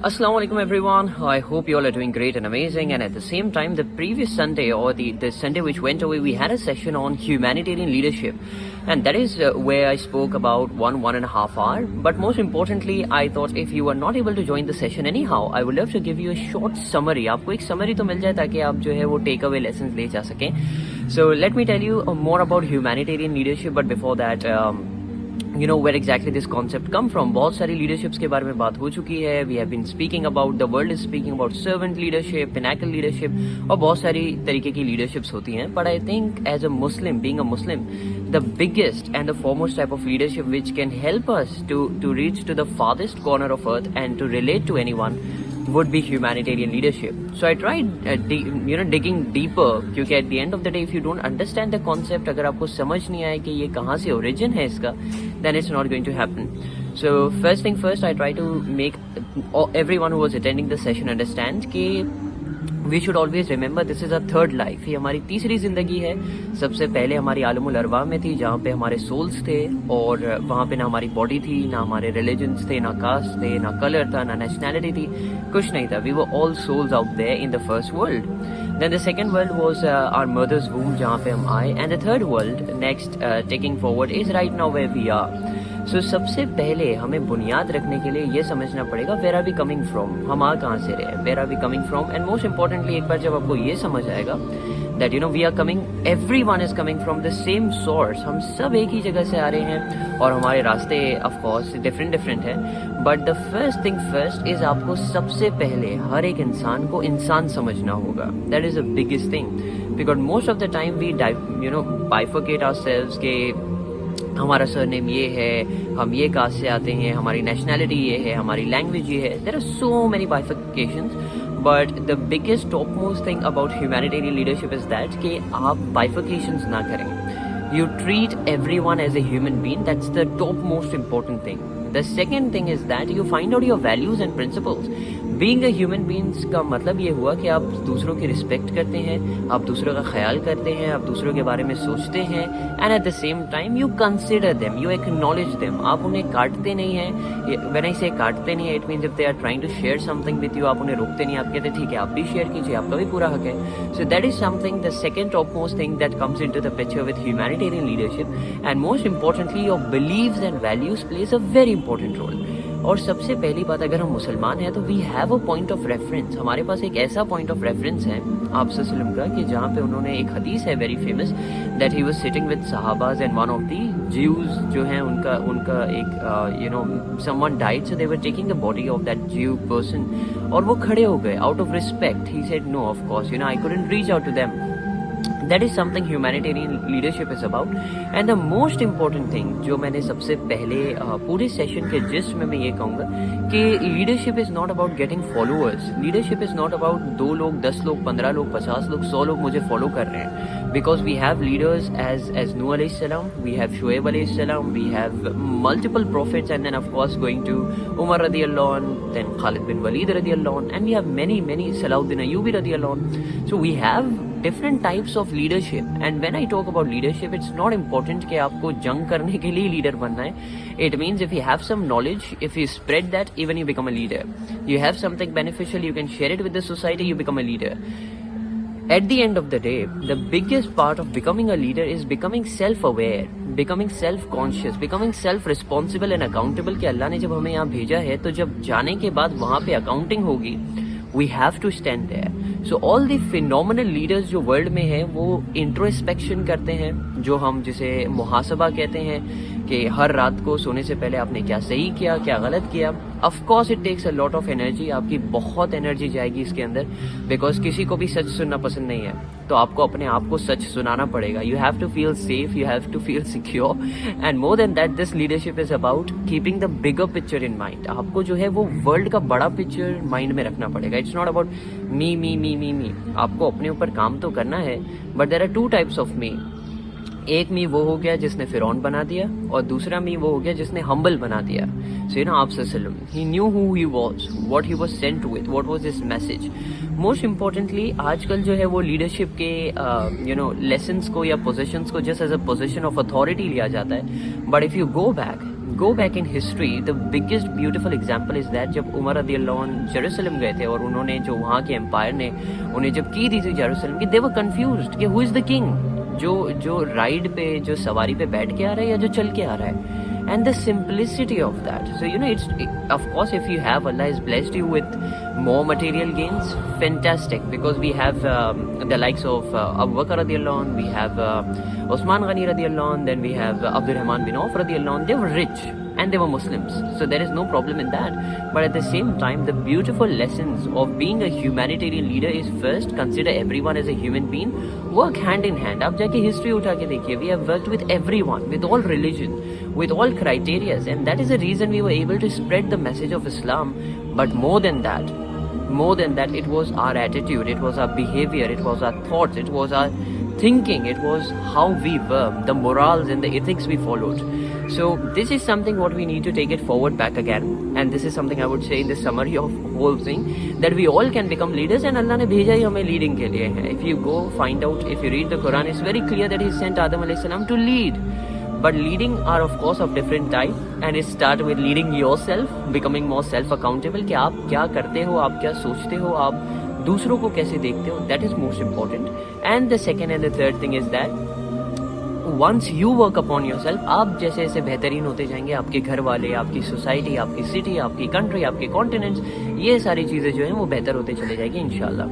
Assalamu alaikum everyone. I hope you all are doing great and amazing. And at the same time, the previous Sunday or the Sunday which went away, we had a session on humanitarian leadership. And that is where I spoke about 1.5 hours. But most importantly, I thought if you are not able to join the session anyhow, I would love to give you a short summary. आपको एक summary तो मिल जाए ताकि आप जो है वो take away lessons ले जा सकें. So let me tell you more about humanitarian leadership. But before that, you know where exactly this concept come from. बहुत सारी leaderships के बारे में बात हो चुकी है. We have been speaking about, the world is speaking about servant leadership, pinnacle leadership और बहुत सारी तरीके की leaderships होती हैं. But I think as a Muslim, being a Muslim, the biggest and the foremost type of leadership which can help us to reach to the farthest corner of earth and to relate to anyone would be humanitarian leadership. So I tried digging deeper, क्योंकि at the end of the day if you don't understand the concept, अगर आपको समझ नहीं आए कि ये कहाँ से origin है इसका, then it's not going to happen. So first thing first, I try to make everyone who was attending the session understand कि we should always remember this is our third life. ये हमारी तीसरी जिंदगी है. सबसे पहले हमारी आलमुल अरवाह में थी, जहाँ पे हमारे सोल्स थे और वहाँ पे ना हमारी बॉडी थी, ना हमारे रिलीजन्स थे, ना कास्ट थे, ना कलर था, ना नेशनैलिटी थी, कुछ नहीं था. We were all souls out there in the first world. Then the second world was our mother's womb, जहाँ पे हम आए. And the third world next taking forward is right now where we are. So सबसे पहले हमें बुनियाद रखने के लिए ये समझना पड़ेगा where are we coming from, हम आ कहाँ से रहे, where are we coming from. And most importantly, एक बार जब आपको ये समझ आएगा that we are coming, everyone is coming from the same source, हम सब एक ही जगह से आ रहे हैं और हमारे रास्ते of course different है. But the first thing first is आपको सबसे पहले हर एक इंसान को इंसान समझना होगा. That is the biggest thing, because most of the time we bifurcate ourselves के हमारा सरनेम ये है, हम ये कास्ट से आते हैं, हमारी नेशनैलिटी ये है, हमारी लैंग्वेज ये है. There are so many bifurcations, but the biggest top most thing about humanitarian leadership is that कि आप बाइफिकेशंस ना करें. You treat everyone as a human being. That's the top most important thing. The second thing is that you find out your values and principles. Being a human beings का मतलब ये हुआ कि आप दूसरों की रिस्पेक्ट करते हैं, आप दूसरों का ख्याल करते हैं, आप दूसरों के बारे में सोचते हैं, and at the same time you consider them, you acknowledge them. आप उन्हें काटते नहीं हैं. When I say काटते नहीं है, it means if they are trying to share something with you, आप उन्हें रोकते नहीं, आप कहते ठीक है आप भी शेयर कीजिए, आपका भी पूरा हक है. So that is something, the second topmost thing that comes into the picture with humanitarian leadership. And most importantly, your beliefs and values plays a very important role. और सबसे पहली बात, अगर हम मुसलमान हैं तो we have a point of reference. हमारे पास एक ऐसा पॉइंट ऑफ रेफरेंस है आप सल्लम का कि जहाँ पे उन्होंने, एक हदीस है very famous, that he was sitting with सहाबाज and one of the Jews जो हैं उनका एक someone died, so they were taking the body of that Jew person और वो खड़े हो गए out of respect. He said no, of course I couldn't reach out to them. That is something humanitarian leadership is about. And the most important thing जो मैंने सबसे पहले पूरे सेशन के जिस्ट में मैं ये कहूँगा कि leadership is not about getting followers. Leadership is not about 2 लोग, 10 लोग, 15 लोग, 50 लोग, 100 लोग मुझे फॉलो कर रहे हैं. Because we have leaders as Nuh alayhi salam, we have Shuaib alayhi salam, we have multiple prophets, and then of course going to Umar radiyallahu anh, then Khalid bin Walid radiyallahu anh, and we have many Salahuddin Ayyubi radiyallahu anh. So we have different types of leadership. And when I talk about leadership, it's not important कि आपको जंग करने के लिए leader बनना है. It means if you have some knowledge, if you spread that, even you become a leader. You have something beneficial, you can share it with the society, you become a leader. At the end of the day, the biggest part of becoming a leader is becoming self-aware, becoming self-conscious, becoming self-responsible and accountable. कि अल्लाह ने जब हमें यहाँ भेजा है तो जब जाने के बाद वहाँ पे अकाउंटिंग होगी, we have to stand there. So all the phenomenal leaders जो वर्ल्ड में हैं वो इंट्रोस्पेक्शन करते हैं, जो हम जिसे मुहासबा कहते हैं कि हर रात को सोने से पहले आपने क्या सही किया, क्या गलत किया. Of course it takes a lot of energy, आपकी बहुत एनर्जी जाएगी इसके अंदर, बिकॉज किसी को भी सच सुनना पसंद नहीं है, तो आपको अपने आप को सच सुनाना पड़ेगा. You have to feel safe, you have to feel secure, and more than that this leadership is about keeping the bigger picture in mind. आपको जो है वो वर्ल्ड का बड़ा पिक्चर माइंड में रखना पड़ेगा. It's not about me me me me me. आपको अपने ऊपर काम तो करना है, but there are 2 types of me. एक मी वो हो गया जिसने फिरौन बना दिया, और दूसरा मी वो हो गया जिसने हम्बल बना दिया. सो आप सल्लम, he knew who he was, what he was sent with, what was his message. Most importantly आजकल जो है वो लीडरशिप के लेसन्स को या पोजीशंस को just as a position of authority लिया जाता है. But if you go back, go back in history, the biggest beautiful example is that जब उमर रज़ी अल्लाह अन्हु जेरूसलम गए थे और उन्होंने जो वहाँ के एम्पायर ने उन्हें जब की दी थी जेरूसलम की, they were confused कि who is the king, जो राइड पे, जो सवारी पे बैठ के आ रहा है या जो चल के आ रहा है. And the simplicity of that. So, it's, of course, if you have, Allah has blessed you with more material gains, fantastic, because we have the likes of Abu Bakr radiallahu anh, we have Osman Ghani radiallahu anh, then we have Abdul Rahman bin Auf radiallahu anh. They were rich and they were Muslims, so there is no problem in that. But at the same time, the beautiful lessons of being a humanitarian leader is, first, consider everyone as a human being, work hand in hand. आप जाके history उठा के देखिए, we have worked with everyone, with all religion, with all criteria, and that is the reason we were able to spread the message of Islam. But more than that, it was our attitude, it was our behavior, it was our thoughts, it was our thinking, it was how we were, the morals and the ethics we followed. So this is something what we need to take it forward back again, and this is something I would say in the summary of whole thing, that we all can become leaders, and Allah ने भेजा ही हमें leading के लिए है. If you go find out, if you read the Quran, it's very clear that He sent Adam alayhi salam to lead. But leading are of course of different type, and it starts with leading yourself, becoming more self accountable कि आप क्या करते हो, आप क्या सोचते हो, आप दूसरों को कैसे देखते हो. That is most important. And the second and the third thing is that once you work upon yourself, आप जैसे जैसे बेहतरीन होते जाएंगे, आपके घर वाले, आपकी सोसाइटी, आपकी सिटी, आपकी कंट्री, आपके कॉन्टिनेंट्स, ये सारी चीज़ें जो हैं वो बेहतर होते चले जाएंगे इंशाल्लाह.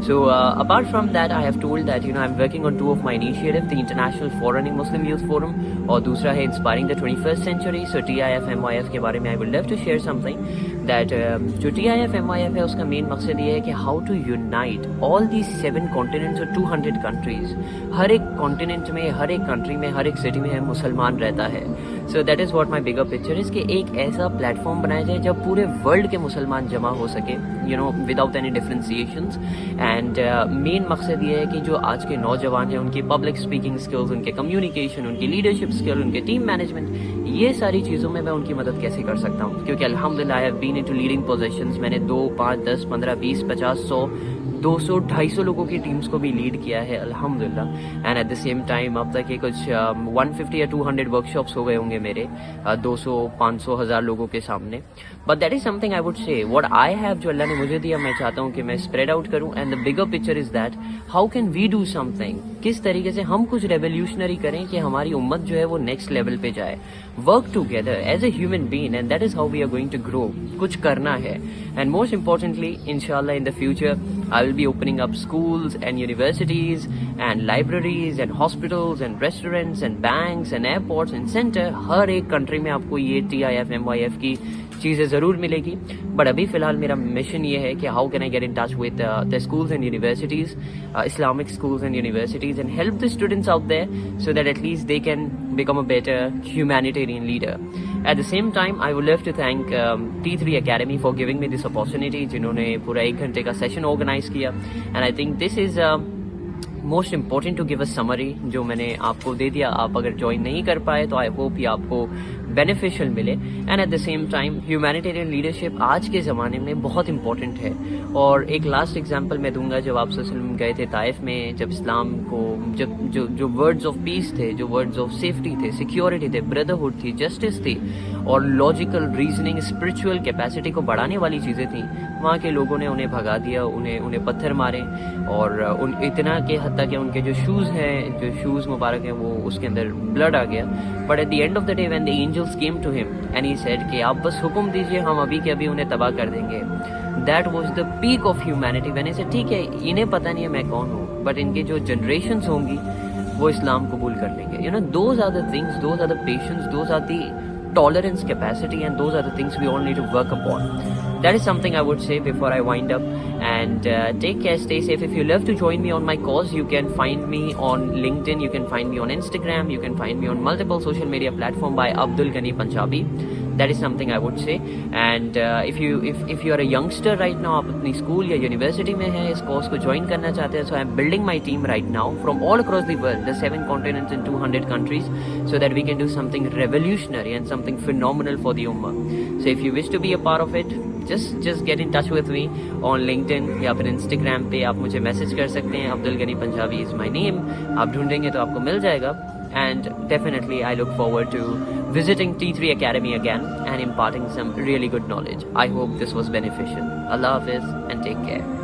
So apart from that, I have told that I'm working on two of my initiatives, the International Foreign Muslim Youth Forum और दूसरा है Inspiring the 21st Century. So T.I.F.M.Y.F के बारे में I would love to share something that जो T.I.F.M.Y.F है उसका main मकसद ये है कि how to unite all these 7 continents और 200 countries. हर एक कॉन्टिनेंट में, हर एक कंट्री में, हर एक सिटी में मुसलमान रहता है. So that is what my bigger picture is कि एक ऐसा प्लेटफॉर्म बनाया जाए जब पूरे वर्ल्ड के मुसलमान जमा हो सके, without any differentiations. And main मकसद ये है कि जो आज के नौजवान हैं उनकी पब्लिक स्पीकिंग स्किल्स, उनके कम्युनिकेशन, उनकी लीडरशिप स्किल, उनके टीम मैनेजमेंट, ये सारी चीज़ों में मैं उनकी मदद कैसे कर सकता हूँ. क्योंकि अल्हम्दुलिल्लाह I have been into leading positions. मैंने 2, 5, 10, 15, 20, 50, 100, 200, 250 लोगों की टीम्स को भी लीड किया है अल्हम्दुलिल्लाह. And at the same time अब तक ये कुछ 150 या 200 वर्कशॉप्स हो गए होंगे मेरे 200, 500, 1000 लोगों के सामने. But that is something I would say what I have, जो अल्लाह ने मुझे दिया, मैं चाहता हूँ कि मैं स्प्रेड आउट करूँ. And the bigger picture is that how can we do something, किस तरीके से हम कुछ रेवोल्यूशनरी करें कि हमारी उम्मत जो है वो नेक्स्ट लेवल पे जाए. Work together as a human being, and that is how we are going to grow. कुछ करना है. एंड मोस्ट इंपॉर्टेंटली इंशाल्लाह in the future I will be opening up schools and universities and libraries and hospitals and restaurants and banks and airports and center. हर एक country में आपको ये TIFMYF की चीज़ें ज़रूर मिलेगी. बट अभी फ़िलहाल मेरा मिशन ये है कि how can I get in touch with the schools and universities, Islamic schools and universities, and help the students out there so that at least they can become a better humanitarian leader. At the same time, I would love to thank TEE3 Academy for giving me this opportunity, जिन्होंने पूरा 1 घंटे का session organise किया. And I think this is most important to give a summary, जो मैंने आपको दे दिया. आप अगर ज्वाइन नहीं कर पाए तो आई होप ये आपको बेनिफिशियल मिले. And at the same time humanitarian leadership आज के ज़माने में बहुत इंपॉर्टेंट है. और एक लास्ट एग्जांपल मैं दूंगा, जब आप सल्लल्लाहु गए थे ताइफ में, जब इस्लाम को, जब जो वर्ड्स ऑफ पीस थे, जो वर्ड्स ऑफ सेफ्टी थे, सिक्योरिटी थे, ब्रदरहुड थी, जस्टिस थी और लॉजिकल रीजनिंग, स्पिरिचुअल कैपेसिटी को बढ़ाने वाली चीज़ें थी, वहाँ के लोगों ने उन्हें भगा दिया, उन्हें पत्थर मारे. और इतना के हद तक कि उनके जो शूज़ हैं, जो शूज़ मुबारक हैं, वो उसके अंदर ब्लड आ गया. But at the end of the day when the angels came to him and he said कि आप बस हुक्म दीजिए, हम अभी के अभी उन्हें तबाह कर देंगे. That was the peak of humanity. मैंने से ठीक है, इन्हें पता नहीं है मैं कौन हूँ, बट इनके जो जनरेशन्स होंगी वो इस्लाम कबूल कर लेंगे. Those are the things, those are the patience, those are the tolerance capacity, and those are the things we all need to work upon. That is something I would say before I wind up. And take care, stay safe. If you love to join me on my cause, you can find me on LinkedIn, you can find me on Instagram, you can find me on multiple social media platforms by Abdul Gani Punjabi. That is something I would say. And if you are a youngster right now, आप अपनी school या university में हैं, इस course को join करना चाहते हैं, so I am building my team right now from all across the world, the 7 continents and 200 countries, so that we can do something revolutionary and something phenomenal for the ummah. So if you wish to be a part of it, just get in touch with me on LinkedIn या फिर Instagram पे आप मुझे message कर सकते हैं. Abdul Ghani Punjabi is my name. आप ढूंढेंगे तो आपको मिल जाएगा. And definitely I look forward to visiting T3 Academy again and imparting some really good knowledge. I hope this was beneficial. Allah Hafiz and take care.